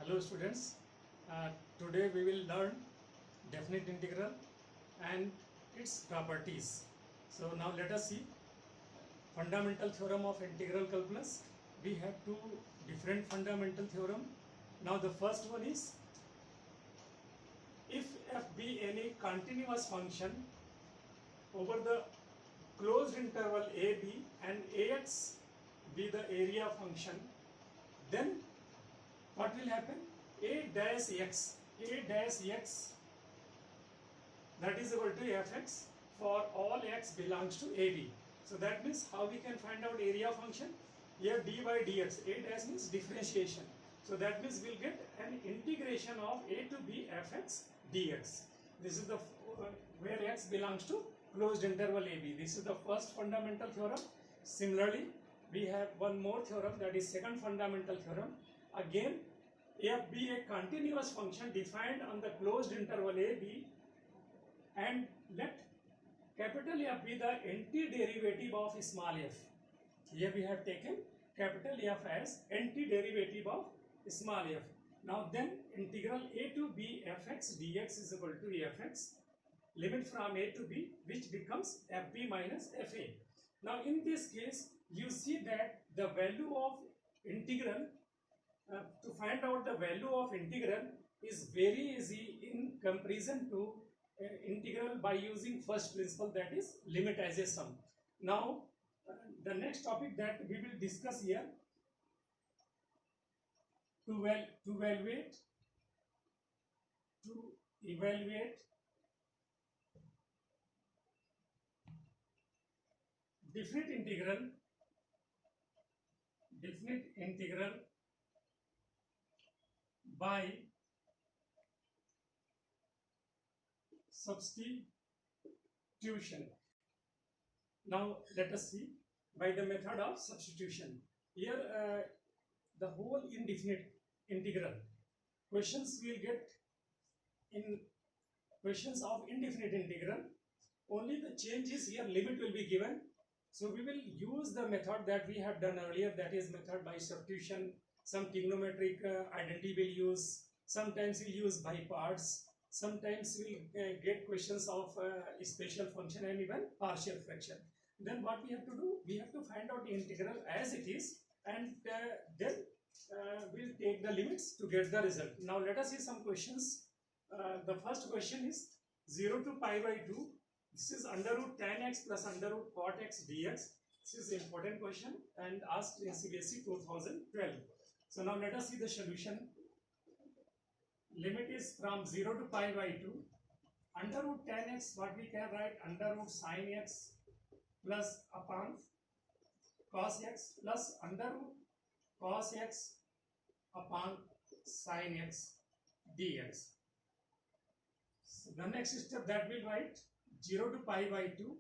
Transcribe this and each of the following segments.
Hello students, today we will learn definite integral and its properties. So now let us see fundamental theorem of integral calculus. We have two different fundamental theorem. Now the first one is, if f be any continuous function over the closed interval a b and ax be the area function, then what will happen? A dash x that is equal to fx for all x belongs to AB. So that means how we can find out area function? Here d by dx, a dash means differentiation. So that means we'll get an integration of a to b fx dx. This is the where x belongs to closed interval AB. This is the first fundamental theorem. Similarly, we have one more theorem, that is second fundamental theorem. Again, f be a continuous function defined on the closed interval AB, and let capital F be the antiderivative of small f. Here we have taken capital F as antiderivative of small f. Now then integral a to b fx dx is equal to fx, limit from a to b, which becomes fb minus fa. Now in this case you see that the value of integral, to find out the value of integral is very easy in comparison to integral by using first principle, that is limit as a sum. Now the next topic that we will discuss here, to evaluate definite integral by substitution. Now let us see by the method of substitution. Here the whole indefinite integral questions will get in questions of indefinite integral. Only the change is here, limit will be given. So we will use the method that we have done earlier, that is method by substitution. Some trigonometric identity will use, sometimes we'll use by parts, sometimes we'll get questions of special function and even partial fraction. Then what we have to do, we have to find out the integral as it is, and then we'll take the limits to get the result. Now let us see some questions. The first question is 0 to pi by 2. This is under root tan x plus under root cot x dx. This is an important question and asked in CBSE 2012. So now let us see the solution. Limit is from 0 to pi by 2. Under root tan x, what we can write? Under root sin x plus upon cos x plus under root cos x upon sin x dx. So the next step that we'll write, 0 to pi by 2,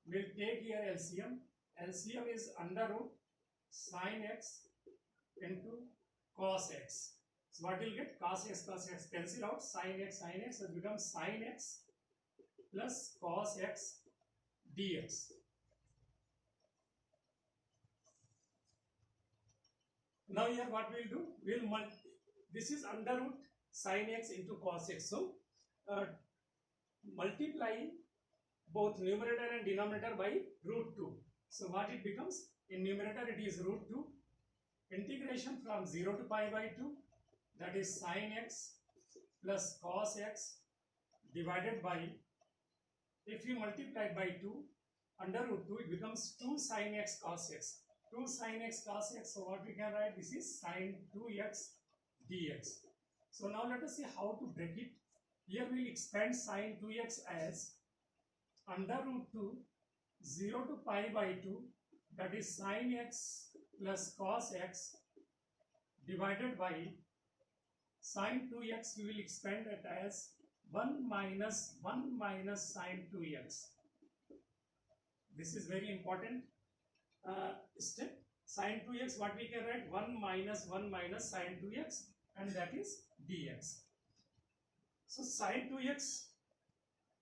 we'll take here LCM. LCM is under root sin x into cos x. So what you'll get? Cos x cancel out, sin x, so it becomes sin x plus cos x dx. Now here what we'll do? This is under root sin x into cos x. So multiply both numerator and denominator by root 2. So what it becomes? In numerator it is root 2. Integration from 0 to pi by 2, that is sin x plus cos x divided by, if you multiply by 2, under root 2, it becomes 2 sin x cos x. 2 sin x cos x, so what we can write? This is sin 2x dx. So now let us see how to break it. Here we will expand sin 2x as under root 2, 0 to pi by 2, that is sin x plus cos x divided by sin 2x, we will expand it as 1 minus sin 2x. This is very important step. Sin 2x, what we can write? 1 minus sin 2x, and that is dx. So sin 2x,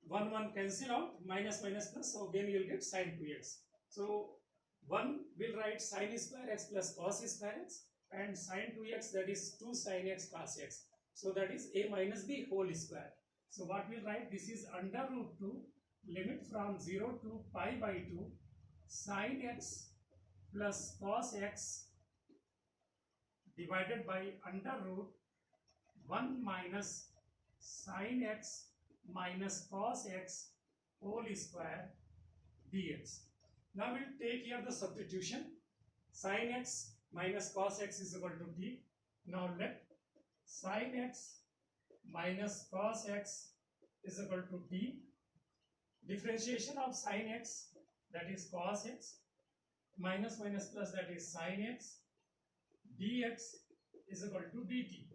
1 cancel out, minus plus, so again you will get sin 2x. So 1 will write sin square x plus cos square x, and sine 2x, that is 2 sine x cos x. So that is a minus b whole square. So what we'll write, this is under root 2 limit from 0 to pi by 2 sine x plus cos x divided by under root 1 minus sine x minus cos x whole square dx. Now we'll take here the substitution. Sine x minus cos x is equal to t. Now let sine x minus cos x is equal to t. Differentiation of sine x, that is cos x, minus minus plus, that is sine x, dx is equal to dt.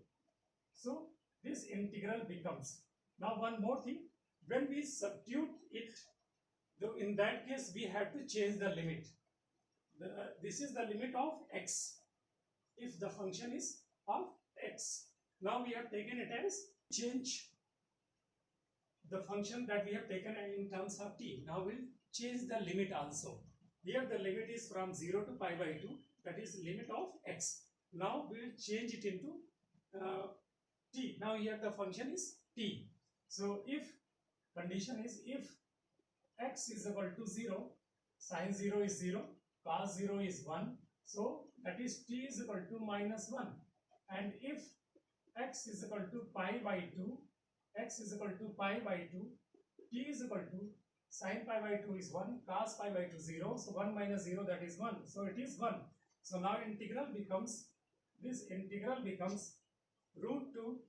So this integral becomes, now one more thing, when we substitute it, though in that case we have to change the limit. This is the limit of x if the function is of x. Now we have taken it as change the function that we have taken in terms of t. Now we'll change the limit also. Here the limit is from 0 to pi by 2, that is limit of x. Now we will change it into t. Now here the function is t. So if condition is, if x is equal to 0, sine 0 is 0, cos 0 is 1, so that is t is equal to minus 1. And if x is equal to pi by 2, x is equal to pi by 2, t is equal to sine pi by 2 is 1, cos pi by 2 0, so 1 minus 0, that is 1, so it is 1. So now integral becomes, this integral becomes root 2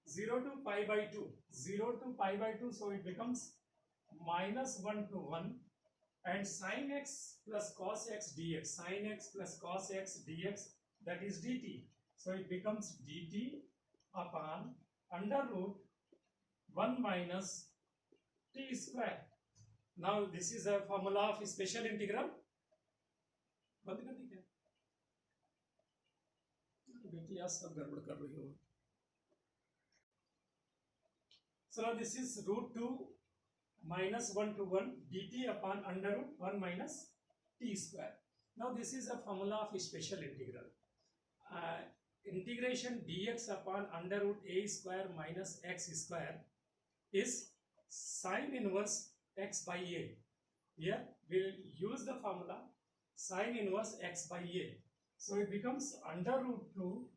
0 to pi by 2, 0 to pi by 2, so it becomes minus 1 to 1, and sine x plus cos x dx, sine x plus cos x dx, that is dt. So it becomes dt upon under root 1 minus t square. Now this is a formula of special integral. So now this is root 2 minus 1 to 1 dt upon under root 1 minus t square. Now this is a formula of special integral. Integration dx upon under root a square minus x square is sine inverse x by a. Here we will use the formula sine inverse x by a. So it becomes under root 2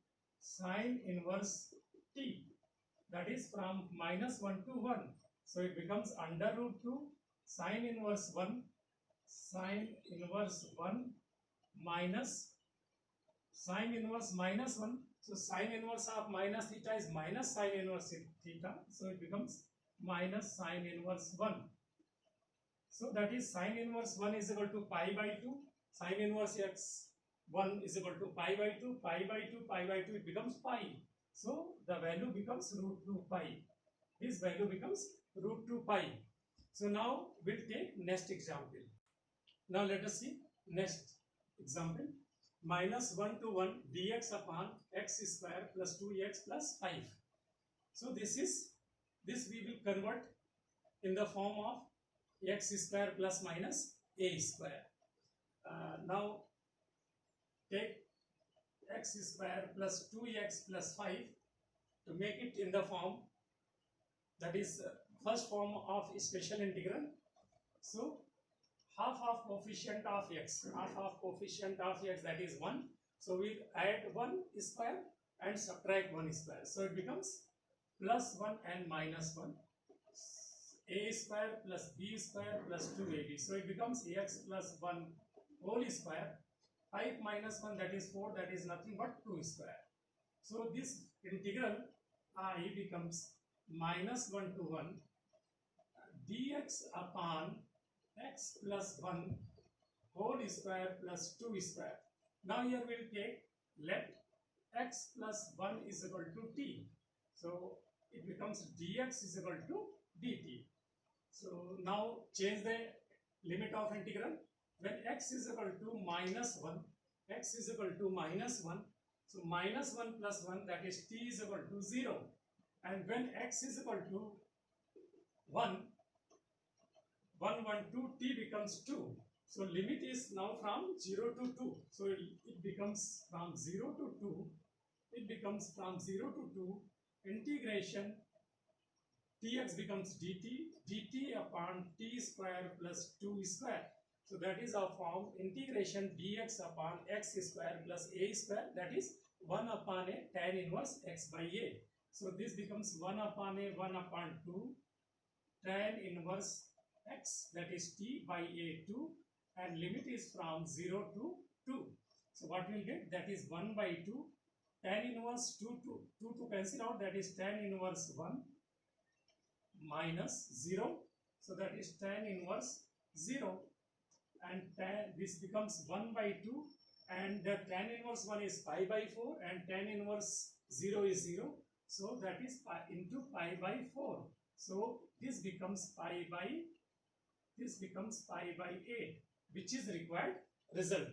sine inverse t, that is from minus 1 to 1. So it becomes under root 2 sine inverse 1 minus sine inverse minus 1. So sine inverse of minus theta is minus sine inverse theta. So it becomes minus sine inverse 1. So that is sine inverse 1 is equal to pi by 2. Sine inverse x 1 is equal to pi by 2. Pi by 2, pi by 2, it becomes pi. So the value becomes root 2 pi. This value becomes root 2 pi. So now we'll take next example. Now let us see next example. Minus 1 to 1 dx upon x square plus 2x plus 5. So this we will convert in the form of x square plus minus a square. Now take x square plus 2x plus 5 to make it in the form, that is first form of special integral. So half of coefficient of x, that is 1. So we add 1 square and subtract 1 square. So it becomes plus 1 and minus 1. A square plus b square plus 2ab. So it becomes ax plus 1 whole square. 5 minus 1, that is 4, that is nothing but 2 square. So this integral I becomes minus 1 to 1 dx upon x plus 1 whole square plus 2 square. Now here we will take, let x plus 1 is equal to t. So it becomes dx is equal to dt. So now change the limit of integral. When x is equal to minus 1, x is equal to minus 1. So minus 1 plus 1, that is t is equal to 0. And when x is equal to 1, 1, 1, 2, t becomes 2. So limit is now from 0 to 2. So it becomes from 0 to 2. It becomes from 0 to 2 integration dx becomes dt upon t square plus 2 square. So that is our form integration dx upon x square plus a square, that is 1 upon a tan inverse x by a. So this becomes 1 upon a 1 upon 2 tan inverse x, that is t by a 2, and limit is from 0 to 2. So what we will get, that is 1 by 2 tan inverse 2 to cancel out, that is tan inverse 1 minus 0. So that is tan inverse 0, and this becomes 1 by 2, and the tan inverse 1 is pi by 4, and tan inverse 0 is 0. So that is pi into pi by 4. So this becomes pi by 8, which is required result.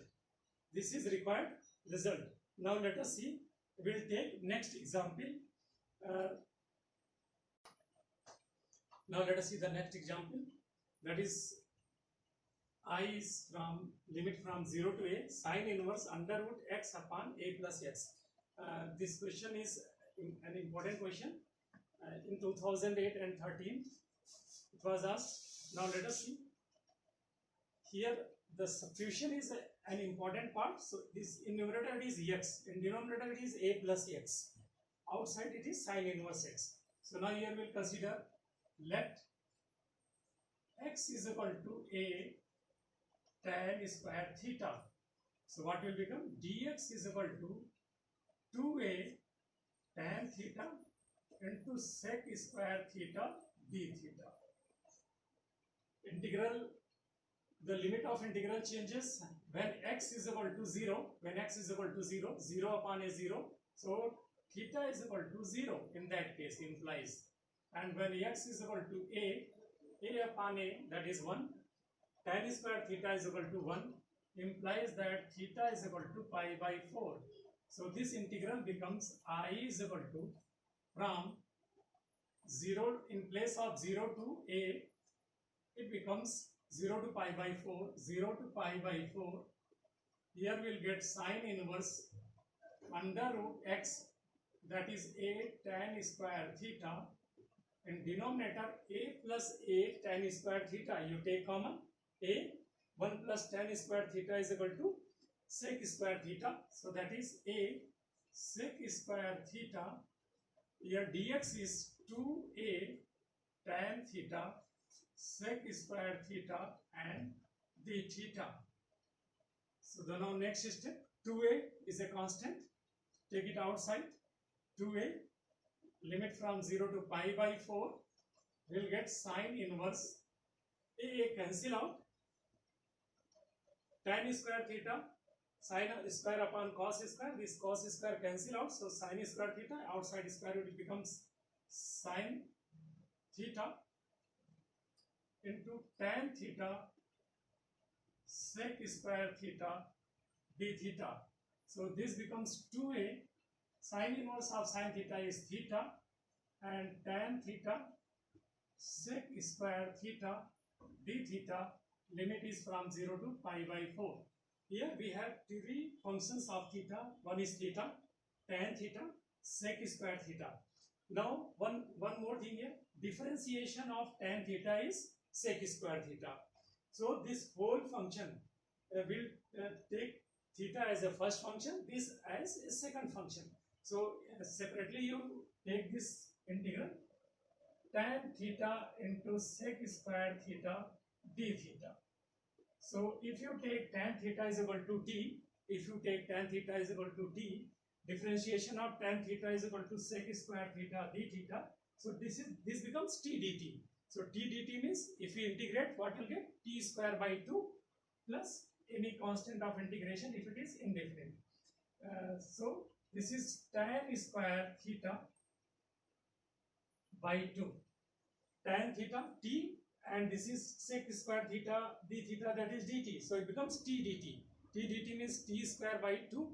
This is required result. Now let us see. We will take next example. Now let us see the next example. That is I is from limit from 0 to a sine inverse under root x upon a plus x. This question is an important question. In 2008 and 13 it was asked. Now let us see. Here the substitution is an important part. So this in numerator it is x, in denominator it is a plus x, outside it is sine inverse x. So now here we will consider, let x is equal to a tan square theta. So what will become, dx is equal to 2a tan theta into sec square theta d theta. Integral, the limit of integral changes when x is equal to 0. When x is equal to 0, 0 upon a 0. So theta is equal to 0 in that case implies. And when x is equal to a upon a, that is 1. Tan square theta is equal to 1 implies that theta is equal to pi by 4. So this integral becomes I is equal to, from 0 in place of 0 to a, it becomes 0 to pi by 4, 0 to pi by 4. Here we will get sine inverse under root x, that is a tan square theta, in denominator a plus a tan square theta. You take common, a 1 plus tan square theta is equal to sec square theta. So that is a sec square theta. Here dx is 2a tan theta sec square theta and d theta. So the now next step, 2a is a constant, take it outside. 2a, limit from 0 to pi by 4, we will get sine inverse a cancel out, tan square theta, sine square upon cos square, this cos square cancel out, so sine square theta, outside square root becomes sine theta into tan theta sec square theta d theta. So this becomes 2a, sine inverse of sine theta is theta, and tan theta sec square theta d theta, limit is from 0 to pi by 4. Here we have three functions of theta. One is theta, tan theta, sec square theta. Now one more thing here, differentiation of tan theta is sec square theta. So this whole function will take theta as a first function, this as a second function. So separately you take this integral tan theta into sec square theta d theta. So if you take tan theta is equal to t, if you take tan theta is equal to t, differentiation of tan theta is equal to sec square theta d theta. So this becomes t dt. So t dt means if we integrate, what will get, t square by 2 plus any constant of integration if it is indefinite. So this is tan square theta by 2, tan theta t, and this is sec square theta d theta, that is dt. So it becomes t dt. T dt means t square by 2.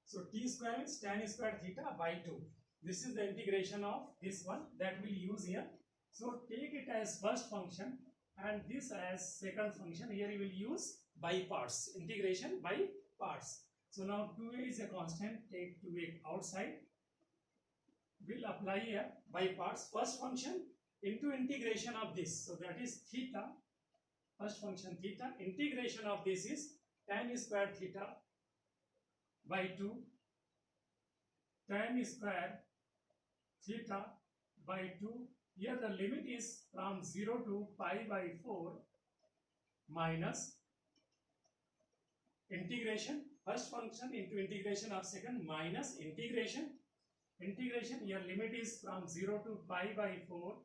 So t square means tan square theta by 2. This is the integration of this one that we will use here. So take it as first function and this as second function. Here you will use by parts. Integration by parts. So now 2a is a constant. Take 2a outside. We'll apply here by parts. First function into integration of this. So that is theta. First function theta. Integration of this is tan square theta by 2. Tan square theta by 2. Here the limit is from 0 to pi by 4 minus integration. First function into integration of second minus integration. Integration here limit is from 0 to pi by 4.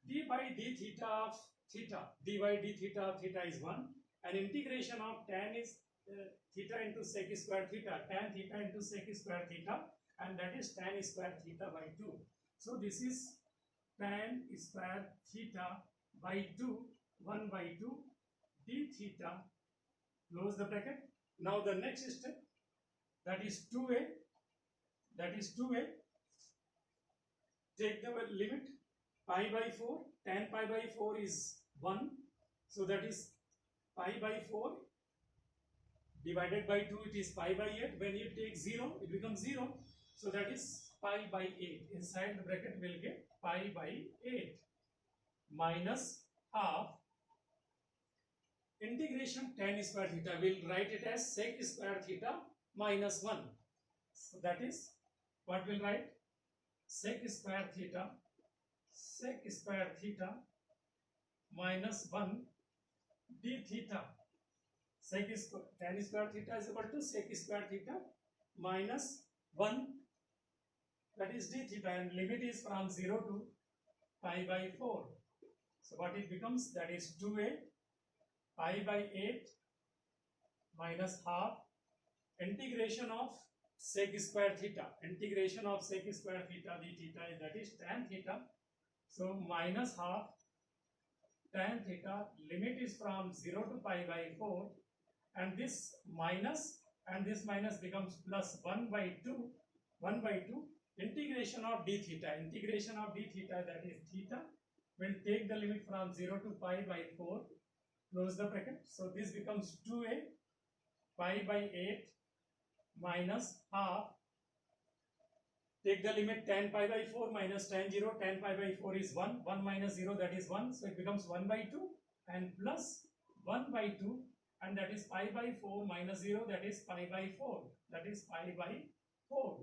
D by d theta of theta. D by d theta of theta is 1. And integration of tan is theta into sec square theta. Tan theta into sec square theta. And that is tan square theta by 2. So this is tan square theta by 2. 1 by 2 d theta. Close the bracket. Now the next step, that is 2a. That is 2a. Take the limit pi by 4. Tan pi by 4 is 1. So that is pi by 4 divided by 2, it is pi by 8. When you take 0, it becomes 0. So that is pi by 8. Inside the bracket we will get pi by 8 minus half integration tan square theta. We will write it as sec square theta minus 1. So that is what we will write, sec square theta minus 1 d theta. Tan square theta is equal to sec square theta minus 1, that is d theta, and limit is from 0 to pi by 4. So what it becomes, that is 2a pi by 8 minus half integration of sec square theta. Integration of sec square theta d theta, that is tan theta. So minus half tan theta, limit is from 0 to pi by 4, and this minus becomes plus 1 by 2. Integration of d theta. Integration of d theta, that is theta, will take the limit from 0 to pi by 4. Close the bracket. So this becomes 2a pi by 8 minus half. Take the limit tan pi by 4 minus tan 0. Tan pi by 4 is 1. 1 minus 0, that is 1. So it becomes 1 by 2 and plus 1 by 2, and that is pi by 4 minus 0, that is pi by 4. That is pi by 4.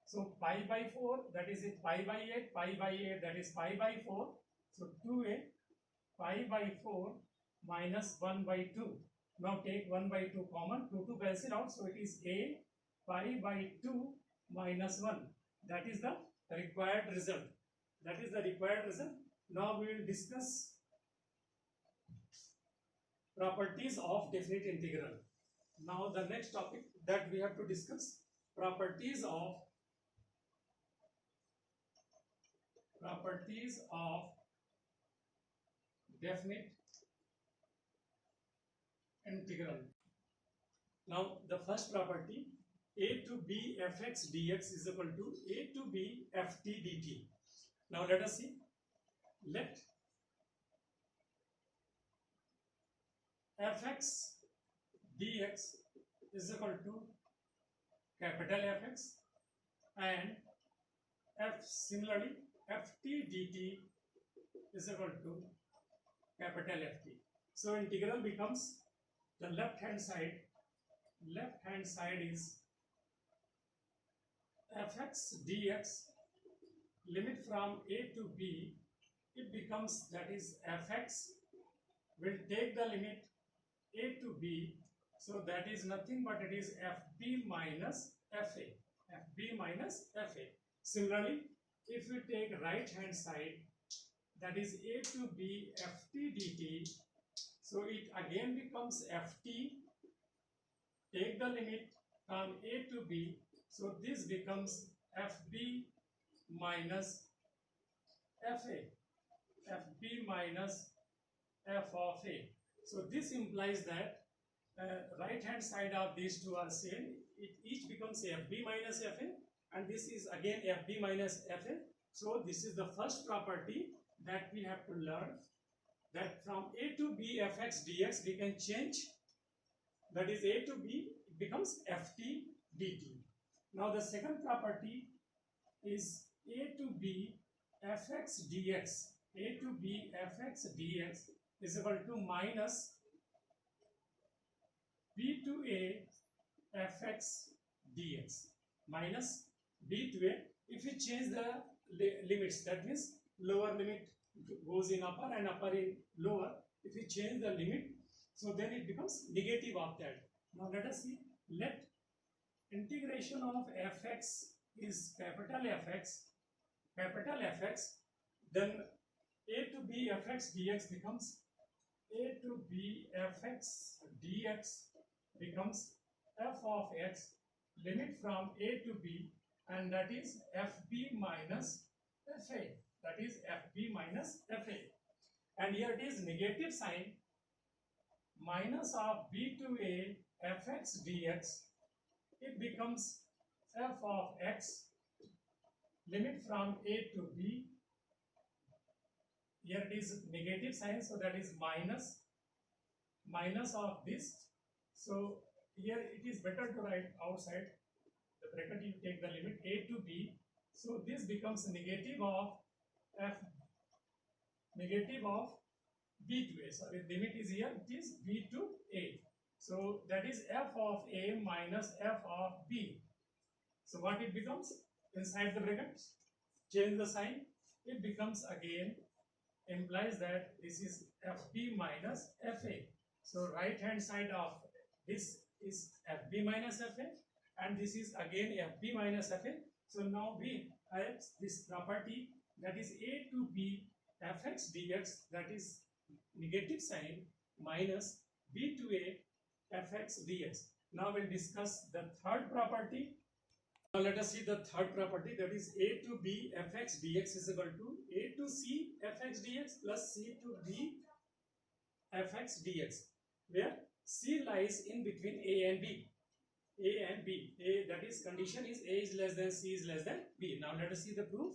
So pi by 4, that is it, pi by 8. Pi by 8, that is pi by 4. So 2a pi by 4 minus 1 by 2. Now take 1 by 2 common. 2 cancel out. So it is a pi by 2 minus 1. That is the required result. Now we will discuss properties of definite integral. Now the next topic that we have to discuss, properties of definite integral. Now the first property, a to b fx dx is equal to a to b ft dt. Now let us see. Let fx dx is equal to capital Fx, and similarly ft dt is equal to capital Ft. So integral becomes, the left hand side is fx dx, limit from a to b, it becomes, that is fx will take the limit a to b, so that is nothing but it is fb minus fa. Similarly, if you take right hand side, that is a to b ft dt, so it again becomes ft, take the limit from a to b, so this becomes fb minus f of a. So this implies that right hand side of these two are same, it each becomes fb minus fa, and this is again fb minus fa. So this is the first property that we have to learn, that from a to b fx dx we can change that is a to b, it becomes ft dt. Now the second property is a to b fx dx. A to b fx dx is equal to minus b to a fx dx minus b to a. If we change the limits, that means lower limit goes in upper and upper in lower. If we change the limit, so then it becomes negative of that. Now let us see. Let integration of fx is capital Fx, then a to b fx dx becomes a to b fx dx becomes f of x, limit from a to b, and that is fb minus fa. That is fb minus fa. And here it is negative sign, minus of b to a fx dx. It becomes f of x, limit from a to b. Here it is negative sign, so that is minus of this. So here it is better to write outside the bracket. You take the limit a to b. So this becomes negative of b to a. Sorry, limit is here. It is b to a. So that is f of a minus f of b. So what it becomes inside the bracket? Change the sign. It becomes again, implies that this is fb minus fa. So right hand side of this is fb minus fa, and this is again fb minus fa. So now we have this property, that is a to b fx dx, that is negative sign, minus b to a fx dx. Now we'll discuss the third property. Now let us see the third property, that is a to b fx dx is equal to a to c fx dx plus c to b fx dx, where c lies in between a and b. A, that is condition is a is less than c is less than b. Now let us see the proof.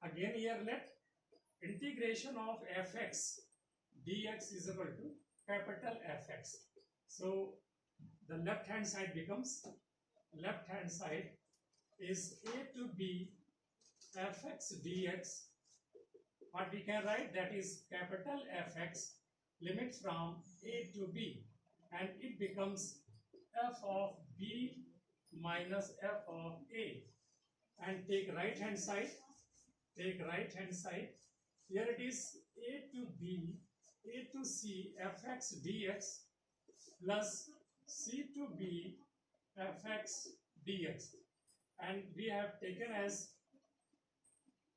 Again here let integration of fx dx is equal to capital Fx. So the left hand side becomes, left hand side is a to b fx dx. What we can write, that is capital Fx, limit from a to b, and it becomes f of b minus f of a. And take right hand side, here it is a to b, a to c fx dx plus c to b fx dx, and we have taken as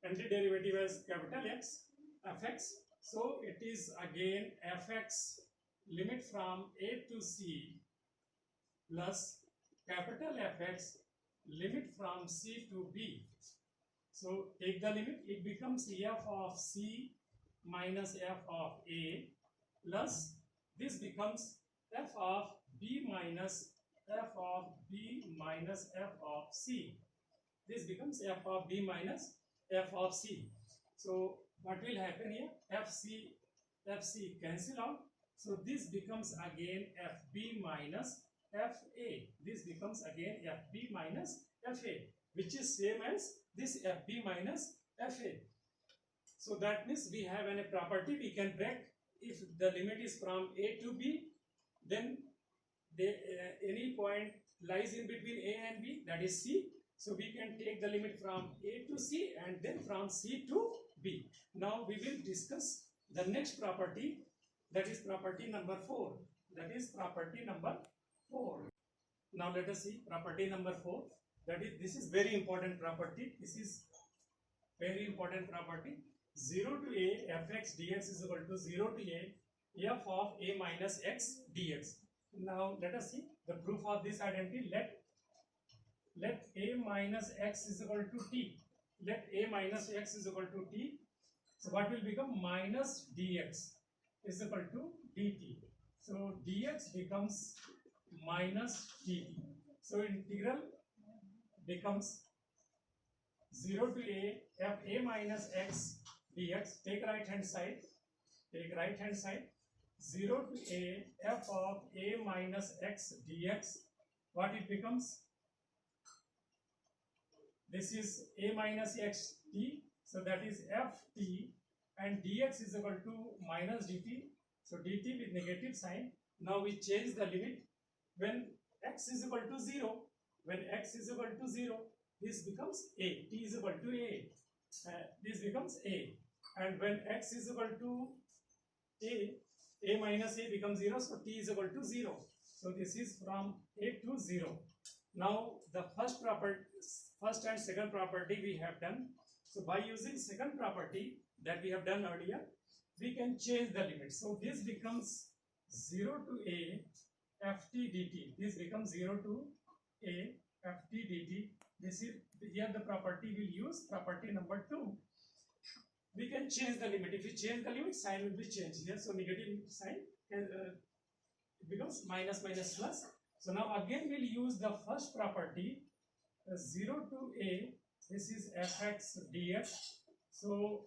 antiderivative as capital X fx. So it is again fx, limit from a to c, plus capital Fx, limit from c to b. So take the limit, it becomes f of c minus f of a, plus this becomes f of b minus f of b minus f of c. This becomes f of b minus f of c. So what will happen here? fc cancel out. So this becomes again fb minus fa. This becomes again fb minus fa, which is same as this fb minus fa. So that means we have a property we can break. If the limit is from a to b, then any point lies in between a and b, that is c. So we can take the limit from a to c and then from c to b. Now we will discuss the next property, that is property number 4. That is property number 4. Now let us see property number 4. That is, this is very important property. This is very important property. 0 to a fx dx is equal to 0 to a f of a minus x dx. Now let us see the proof of this identity. Let a minus x is equal to t. Let a minus x is equal to t. So what will become? Minus dx is equal to dt. So dx becomes minus dt. So integral becomes 0 to a f a minus x dx. Take right hand side. 0 to a f of a minus x dx, what it becomes? This is a minus x t, so that is f t, and dx is equal to minus dt, so dt with negative sign. Now we change the limit. When x is equal to 0, when x is equal to 0, this becomes a, t is equal to a, this becomes a, and when x is equal to a minus a becomes 0, so t is equal to 0. So this is from a to 0. Now the first and second property we have done. So by using second property that we have done earlier, we can change the limit. So this becomes 0 to a ft dt. This becomes 0 to a ft dt. This is here the property we'll use, property number 2. We can change the limit. If we change the limit, sign will be changed here. So negative sign it becomes minus minus plus. So now again we'll use the first property, 0 to a, this is fx dx. So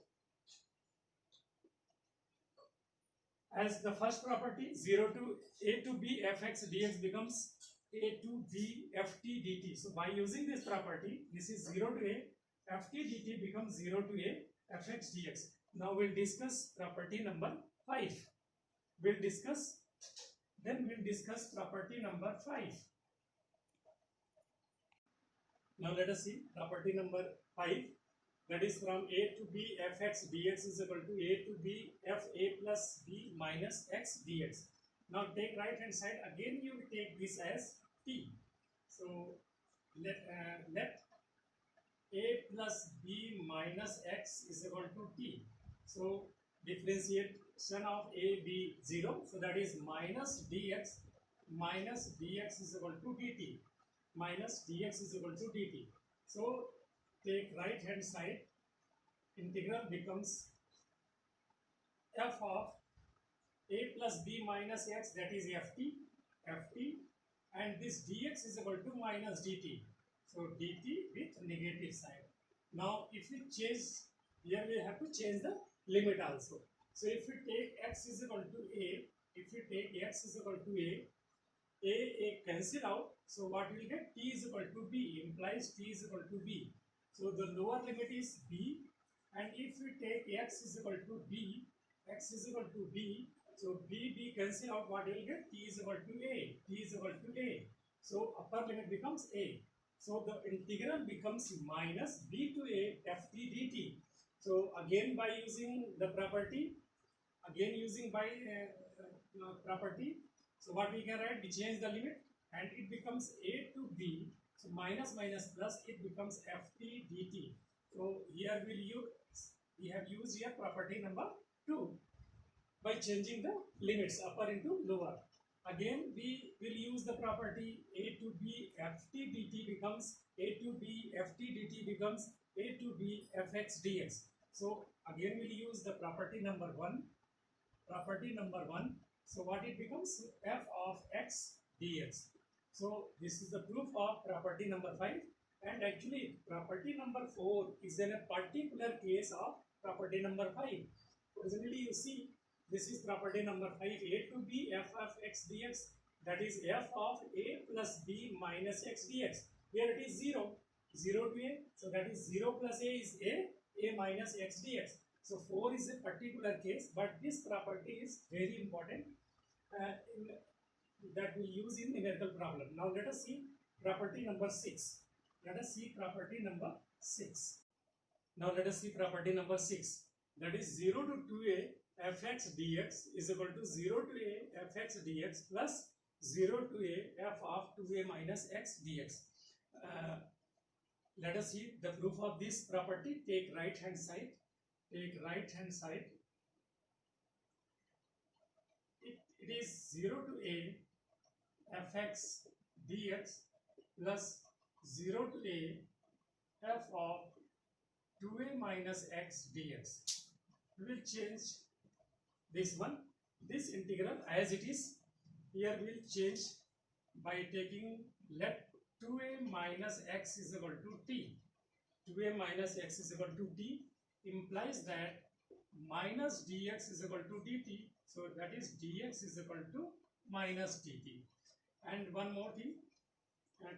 as the first property, 0 to a to b fx dx becomes a to b ft dt. So by using this property, this is 0 to a, ft dt becomes 0 to a fx dx. Now we'll discuss property number 5. We'll discuss property number 5. Now let us see property number 5. That is from a to b fx dx is equal to a to b f a plus b minus x dx. Now take right hand side, again you take this as t. So let a plus b minus x is equal to t. So differentiation of a b 0. So that is minus dx is equal to dt. Minus dx is equal to dt. So take right hand side, integral becomes f of a plus b minus x, that is ft, and this dx is equal to minus dt. So dt with negative sign. Now if we change, here we have to change the limit also. So if we take x is equal to a, a cancel out. So what we will get? T is equal to b, implies t is equal to b. So the lower limit is b, and if we take x is equal to b, so b cancel out, what we will get? T is equal to a, so upper limit becomes a. So the integral becomes minus b to a ft dt. So again by using the property, so what we can write? We change the limit and it becomes a to b. So minus minus plus, it becomes ft dt. So here we have used here property number 2 by changing the limits upper into lower. Again we will use the property a to b ft dt becomes a to b ft dt becomes a to b fx dx. So again we'll use the property number 1. So what it becomes? F of x dx. So this is the proof of property number 5, and actually property number 4 is in a particular case of property number 5. Originally you see, this is property number 5, a to b f of x dx, that is f of a plus b minus x dx. Here it is 0 to a, so that is 0 plus a is a minus x dx. So 4 is a particular case, but this property is very important that we use in numerical problem. Now let us see property number 6. Now let us see property number 6. That is 0 to 2a fx dx is equal to 0 to a fx dx plus 0 to a f of 2a minus x dx. Let us see the proof of this property. Take right hand side. It is 0 to a fx dx plus 0 to a f of 2a minus x dx. We will change this one, this integral as it is. Here we will change by taking, let 2a minus x is equal to t. 2a minus x is equal to t implies that minus dx is equal to dt. So that is dx is equal to minus dt. And one more thing,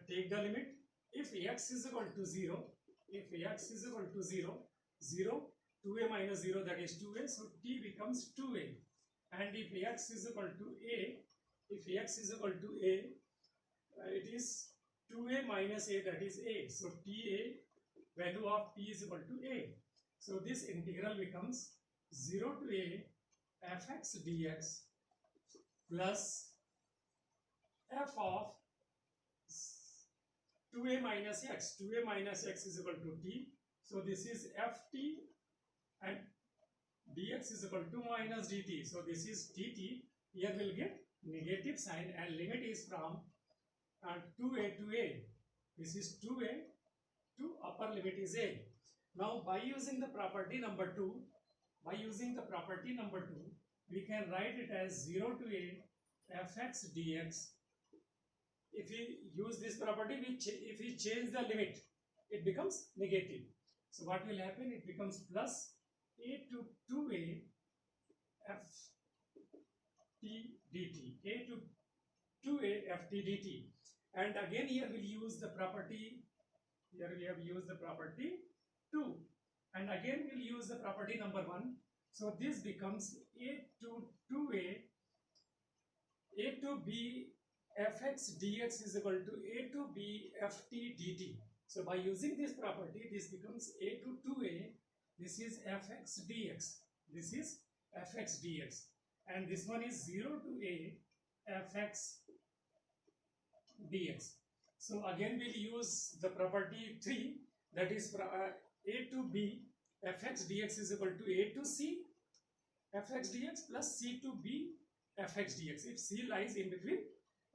take the limit. If x is equal to 0, if x is equal to 0, 0, 2a minus 0, that is 2a, so t becomes 2a. And if x is equal to a, if x is equal to a, it is 2a minus a, that is a. So ta, value of t is equal to a. So this integral becomes 0 to a fx dx plus f of 2a minus x. 2a minus x is equal to t. So this is ft and dx is equal to minus dt. So this is dt. Here we'll get negative sign and limit is from 2a to a. This is 2a to upper limit is a. Now by using the property number 2, we can write it as 0 to a fx dx. If we use this property, if we change the limit, it becomes negative. So what will happen? It becomes plus a to 2a ft dt. A to 2a ft dt. And again here we'll use the property. Here we have used the property 2. And again we'll use the property number 1. So this becomes a to 2a to b fx dx is equal to a to b ft dt. So by using this property, this becomes a to 2a. This is fx dx. This is fx dx. And this one is 0 to a fx dx. So again we'll use the property 3, that is a to b fx dx is equal to a to c fx dx plus c to b fx dx, if c lies in between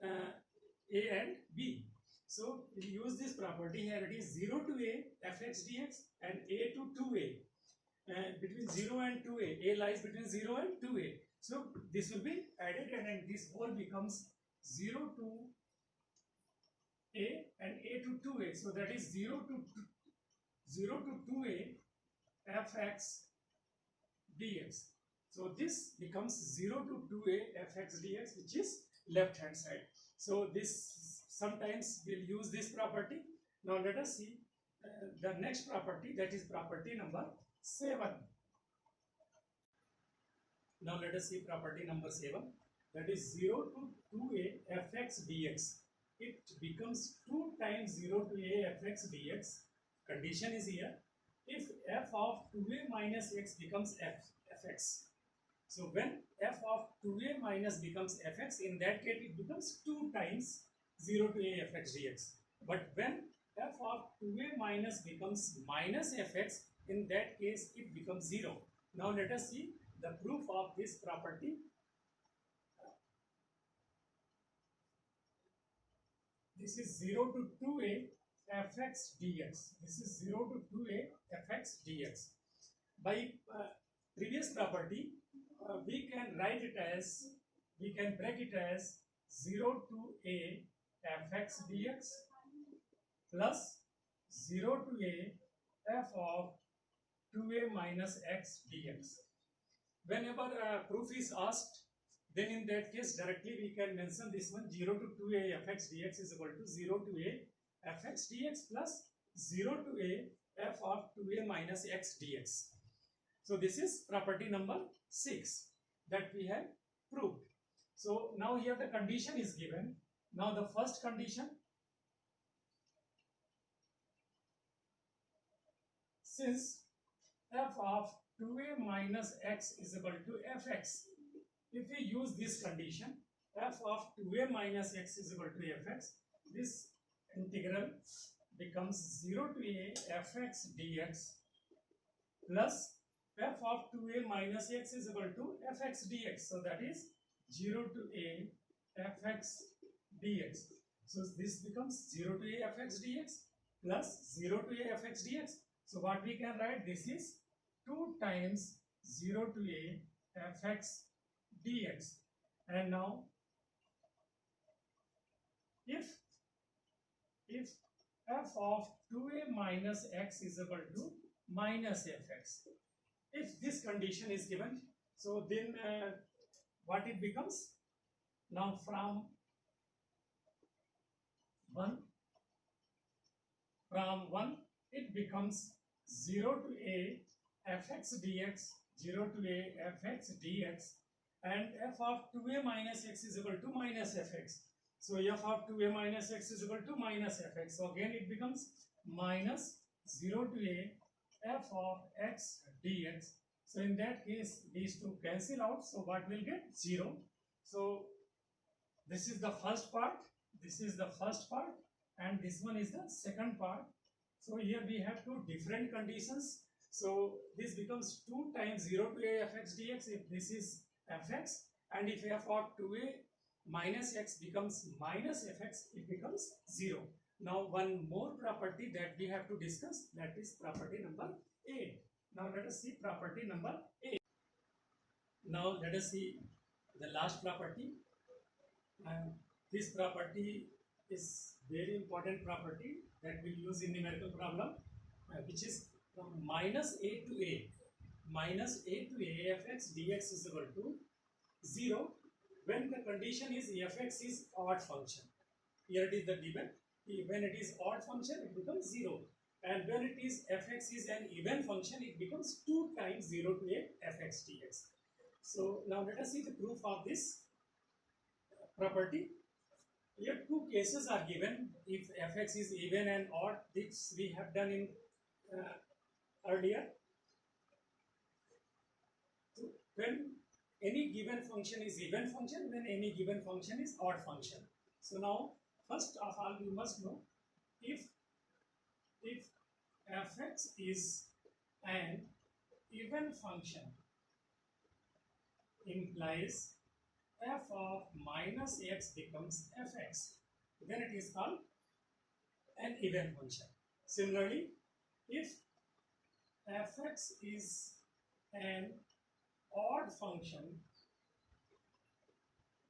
a and b. So we use this property. Here it is 0 to a fx dx and a to 2a. Between 0 and 2a, a lies between 0 and 2a. So this will be added and this whole becomes 0 to a and a to 2a. So that is 0 to 2a fx dx. So this becomes 0 to 2a fx dx, which is left hand side. So this sometimes we'll use this property. Now let us see the next property, that is property number 7. Now let us see property number 7, that is 0 to 2a fx dx. It becomes 2 times 0 to a fx dx. Condition is here, if f of 2a minus x becomes fx. So when f of 2a minus becomes fx, in that case it becomes 2 times 0 to a fx dx. But when f of 2a minus becomes minus fx, in that case it becomes 0. Now let us see the proof of this property. This is 0 to 2a fx dx. This is 0 to 2a fx dx. By previous property, we can write it as, we can break it as 0 to a fx dx plus 0 to a f of 2a minus x dx. Whenever proof is asked, then in that case directly we can mention this one, 0 to 2a fx dx is equal to 0 to a fx dx plus 0 to a f of 2a minus x dx. So this is property number 6 that we have proved. So now here the condition is given. Now the first condition, since f of 2a minus x is equal to fx, if we use this condition, f of 2a minus x is equal to fx, this integral becomes 0 to a fx dx plus f of 2a minus x is equal to fx dx. So that is 0 to a fx dx. So this becomes 0 to a fx dx plus 0 to a fx dx. So what we can write, this is 2 times 0 to a fx dx. And now if f of 2a minus x is equal to minus fx, if this condition is given, so then what it becomes? Now from 1 it becomes 0 to a fx dx, 0 to a fx dx, and f of 2a minus x is equal to minus fx. So f of 2a minus x is equal to minus fx. So again it becomes minus 0 to a f of x dx. So in that case these two cancel out. So what will get? 0. So this is the first part. This is the first part. And this one is the second part. So here we have two different conditions. So this becomes 2 times 0 to a fx dx if this is fx, and if f of 2a minus x becomes minus fx, it becomes 0. Now one more property that we have to discuss, that is property number 8. Now let us see property number 8. Now let us see the last property. This property is very important property that we use in numerical problem, which is from minus a to a fx dx is equal to 0 when the condition is fx is odd function. Here it is the given. When it is odd function, it becomes 0, and when it is fx is an even function, it becomes 2 times 0 to a fx dx. So now let us see the proof of this property. Here two cases are given if fx is even and odd. This we have done in earlier. So when any given function is even function, when any given function is odd function. So now first of all you must know, if fx is an even function, implies f of minus x becomes fx, then it is called an even function. Similarly, if fx is an odd function,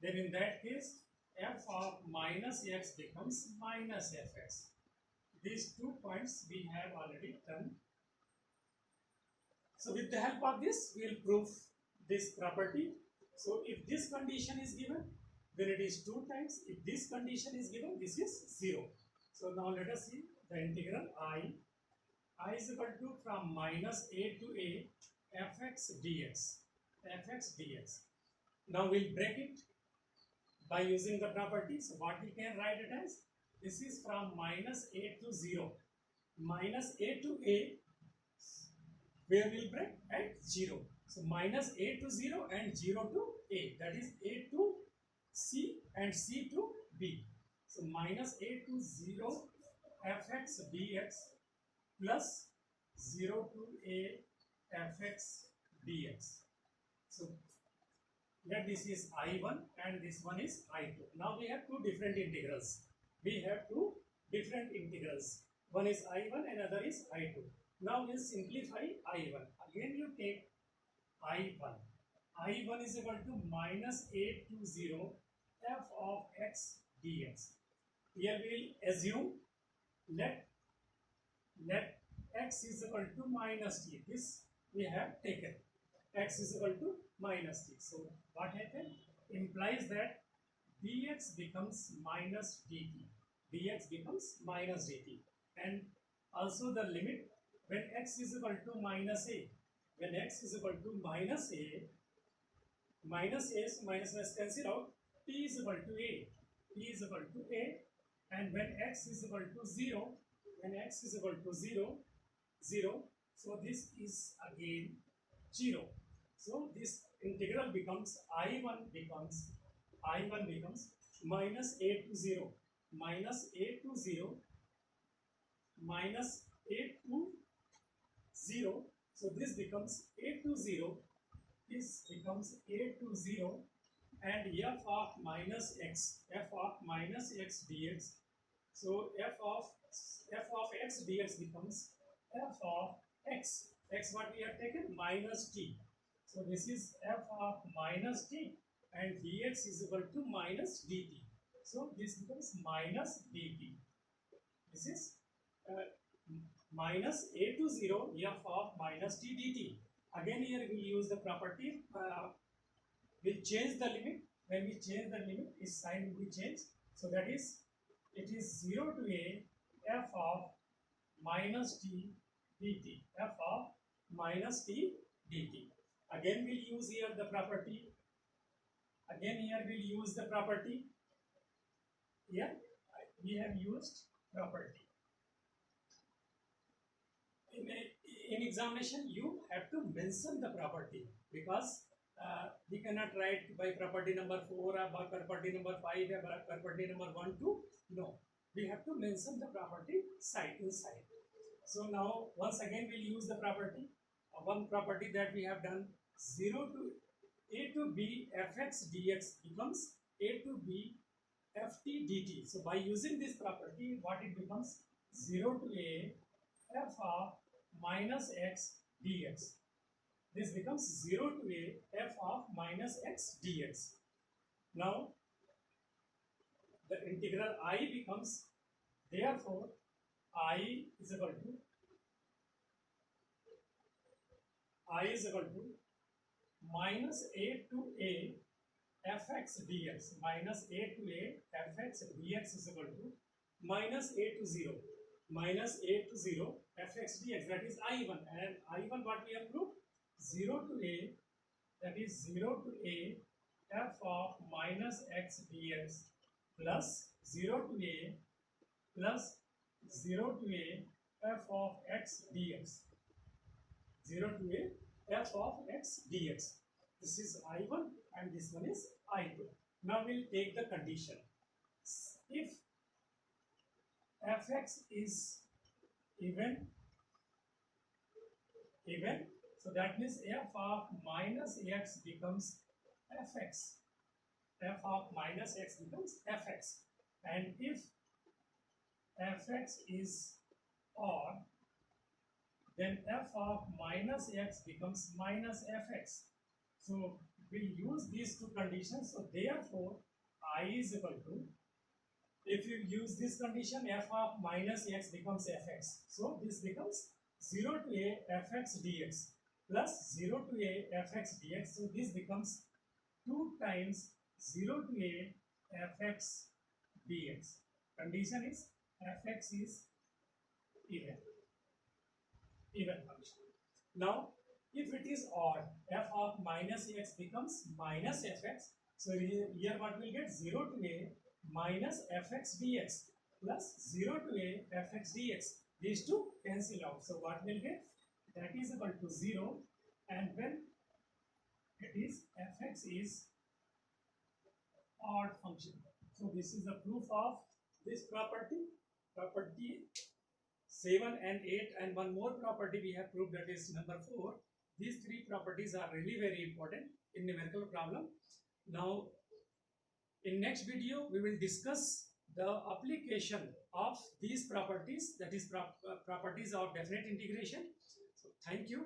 then in that case f of minus x becomes minus fx. These 2 points we have already done. So with the help of this, we will prove this property. So if this condition is given, then it is 2 times. If this condition is given, this is 0. So now let us see the integral I is equal to from minus a to a fx dx. Now we'll break it by using the property. So what we can write it as? This is from minus a to 0. Minus a to a, where we'll break? At 0. So minus a to 0 and 0 to a, that is a to c and c to b. So minus a to 0 fx dx plus 0 to a fx dx. So that this is I1 and this one is I2. Now we have two different integrals. One is I1 and other is I2. Now we'll simplify I1. Again you take I1. I1 is equal to minus a to 0 f of x dx. Here we will assume let x is equal to minus t. This we have taken. X is equal to minus t. So what happened? Implies that dx becomes minus dt. Dx becomes minus dt. And also the limit when x is equal to minus a. When x is equal to minus a, so minus cancel out, t is equal to a. T is equal to a, and when x is equal to 0, so this is again 0. So this integral becomes I1 becomes minus a to 0, minus a to 0, minus a to 0. So this becomes a to 0. This becomes a to 0, and f of minus x dx. So f of x dx becomes f of x. X what we have taken? Minus t. So this is f of minus t, and dx is equal to minus dt. So this becomes minus dt. This is minus a to 0 f of minus t dt. Again here we use the property we'll change the limit. When we change the limit, its sign will be changed. So that is, it is 0 to a f of minus t dt, f of minus t dt. Again we'll use here the property. Again here we'll use the property. Here we have used property. In examination you have to mention the property, because we cannot write by property number 4 or by property number 5 or by property number 1 2. No, we have to mention the property inside. So now once again we'll use the property. One property that we have done, 0 to a to b fx dx becomes a to b ft dt. So by using this property, what it becomes, 0 to a f of minus x dx. This becomes 0 to a f of minus x dx. Now the integral I becomes, therefore I is equal to minus a to a fx dx. Minus a to a fx dx is equal to minus a to 0. Minus a to 0 fx dx, that is I1. And I1 what we have proved? 0 to a, that is 0 to a f of minus x dx plus 0 to a plus 0 to a f of x dx. 0 to a f of x dx. This is I1 and this one is I2. Now we'll take the condition. If fx is even, so that means f of minus x becomes fx. F of minus x becomes fx. And if fx is odd, then f of minus x becomes minus fx. So we use these two conditions. So therefore I is equal to, if you use this condition, f of minus x becomes fx. So this becomes 0 to a fx dx plus 0 to a fx dx. So this becomes 2 times 0 to a fx dx. Condition is fx is even function. Now if it is odd, f of minus x becomes minus fx. So here what we'll get, 0 to a minus fx dx plus 0 to a fx dx. These two cancel out. So what we'll get, that is equal to 0. And when it is fx is odd function. So this is the proof of this property. Property 7 and 8, and one more property we have proved, that is number 4. These three properties are really very important in numerical problem. Now in next video we will discuss the application of these properties, that is properties of definite integration. So thank you.